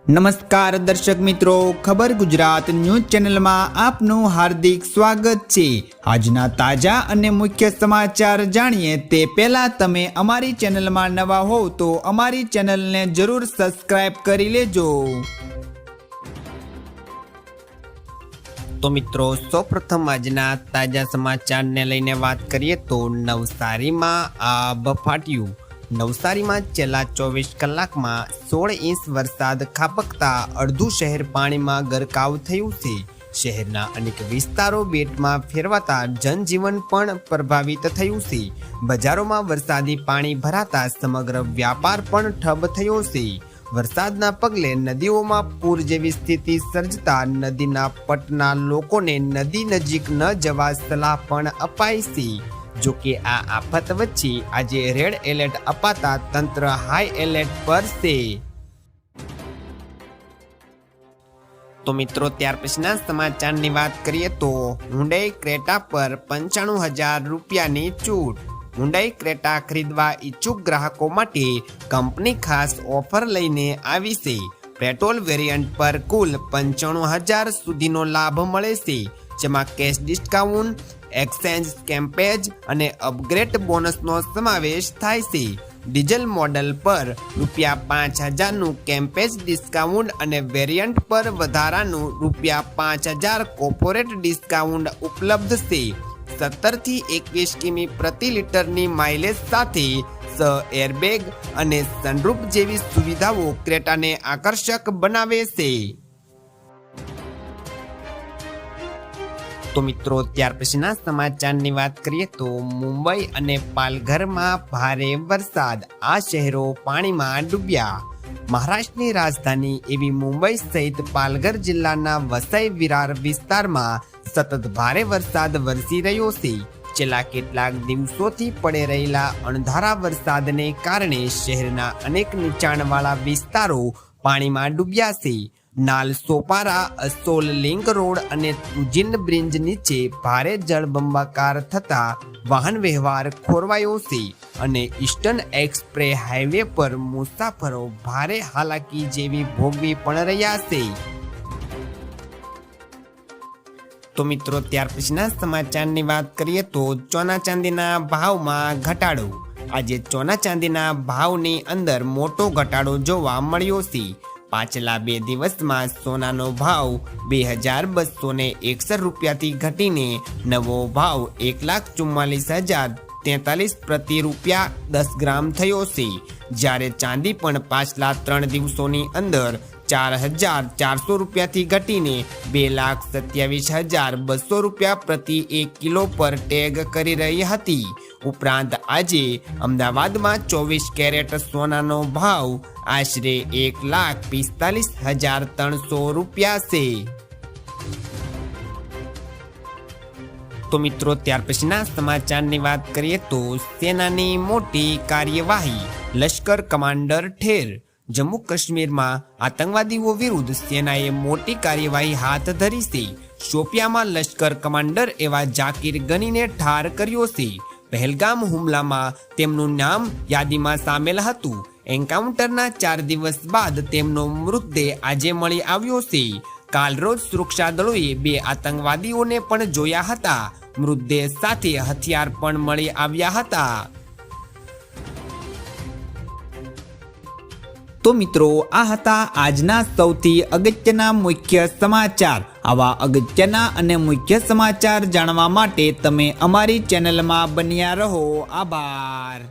નમસ્કાર દર્શક મિત્રો, ખબર ગુજરાત ન્યૂઝ ચેનલમાં આપનું હાર્દિક સ્વાગત છે। આજના તાજા અને મુખ્ય સમાચાર જાણીએ તે પહેલા તમે અમારી ચેનલમાં નવા હોવ તો અમારી ચેનલને જરૂર સબસ્ક્રાઇબ કરી લેજો। તો મિત્રો, સૌપ્રથમ આજના તાજા સમાચારને લઈને વાત કરીએ તો નવસારીમાં આબ ફાટ્યું। નવસારીમાં છેલ્લા 24 કલાકમાં 16 ઇંચ વરસાદ ખાબકતા અડધું શહેર પાણીમાં ગરકાવ થયું છે। શહેરના અનેક વિસ્તારો બેટમાં ફેરવાતા જનજીવન પણ પ્રભાવિત થયું છે। બજારોમાં વરસાદી પાણી ભરાતા સમગ્ર વ્યાપાર પણ ઠપ થયો છે। વરસાદના પગલે નદીઓમાં પૂર જેવી સ્થિતિ સર્જતા નદીના પટના લોકોને નદી નજીક ન જવા સલાહ પણ અપાઈ છે। જો કે આ આફત વચ્ચે આજે રેડ એલર્ટ અપાતા તંત્ર હાઈ એલર્ટ પર છે। તો મિત્રો, ત્યાર પછીના સમાચારની વાત કરીએ તો હુન્ડાઈ ક્રેટા પર 95,000 રૂપિયાની છૂટ। હુન્ડાઈ ક્રેટા ખરીદવા ઈચ્છુક ગ્રાહકો માટે કંપની ખાસ ઓફર લઈને આવી છે। પેટ્રોલ વેરિયન્ટ પર કુલ 95,000 સુધીનો લાભ મળે છે, જેમાં કેશ ડિસ્કાઉન્ટ, એક્સચેન્જ કેમ્પેજ અને અપગ્રેડ બોનસનો સમાવેશ થાય છે। ડીઝલ મોડલ પર ₹5,000નું કેમ્પેજ ડિસ્કાઉન્ટ અને વેરિયન્ટ પર વધારાનું ₹5,000 કોર્પોરેટ ડિસ્કાઉન્ટ ઉપલબ્ધ છે। 17 થી 21 કિમી પ્રતિ લીટરની માઇલેજ સાથે એરબેગ અને સનરૂફ જેવી સુવિધાઓ ક્રેટાને આકર્ષક બનાવે છે। તો મિત્રો, ત્યાર પછીના સમાચારની વાત કરીએ તો મુંબઈ અને પાલઘરમાં ભારે વરસાદ, આ શહેરો પાણીમાં ડૂબ્યા। મહારાષ્ટ્રની રાજધાની એવી મુંબઈ સહિત પાલઘર જિલ્લાના વસઈ વિરાર વિસ્તારમાં સતત ભારે વરસાદ વરસી રહ્યો છે। છેલ્લા કેટલાક દિવસોથી પડે રહેલા અણધારા વરસાદને કારણે શહેરના અનેક નીચાણવાળા વિસ્તારો પાણીમાં ડૂબ્યા છે। નાલ સોપારા, અસોલ લિંક રોડ અને તુજિન બ્રિજ નીચે ભારે જળબંબાકાર થતા વાહન વ્યવહાર ખોરવાયો છે અને ઈસ્ટર્ન એક્સપ્રેસ હાઈવે પર મુસાફરો ભારે હાલાકી જેવી ભોગવી પણ રહ્યા છે। તો મિત્રો, ત્યાર પછીના સમાચારની વાત કરીએ તો સોના ચાંદીના ભાવમાં ઘટાડો। આજે સોના ચાંદીના ભાવની અંદર મોટો ઘટાડો જોવા મળ્યો છે। પાછલા 2 દિવસમાં સોનાનો ભાવ 2,261 રૂપિયાથી ઘટીને નવો ભાવ 1,44,043 પ્રતિ રૂપિયા 10 ગ્રામ થયો છે, જ્યારે ચાંદી પણ પાછલા 3 દિવસોની અંદર 4,400 રૂપિયાથી ઘટીને 2,27,200 રૂપિયા પ્રતિ 1 કિલો પર ટેગ કરી રહી હતી। ઉપરાંત આજે અમદાવાદમાં 24 કેરેટ સોનાનો ભાવ આશરે 1,45,300 રૂપિયા છે। તો મિત્રો, ત્યાર પછીના સમાચારની વાત કરીએ તો સેનાની મોટી કાર્યવાહી, લશ્કર કમાન્ડર ઠેર। જમ્મુ કાશ્મીરમાં આતંકવાદીઓ વિરુદ્ધ સેનાએ મોટી કાર્યવાહી હાથ ધરી છે। શોપિયામાં લશ્કર કમાન્ડર એવા જાકીર ગનીને ઠાર કર્યો છે। પહેલગામ હુમલામાં તેમનું નામ યાદીમાં સામેલ હતું। એન્કાઉન્ટરના 4 દિવસ બાદ તેમનો મૃતદેહ આજે મળી આવ્યો છે। કાલ રોજ સુરક્ષા દળોએ 2 આતંકવાદીઓને પણ જોયા હતા। મૃતદેહ સાથે હથિયાર પણ મળી આવ્યા હતા। તો મિત્રો, આ હતા આજના સૌથી અગત્યના મુખ્ય સમાચાર। આવા અગત્યના અને મુખ્ય સમાચાર જાણવા માટે તમે અમારી ચેનલમાં બન્યા રહો। આભાર।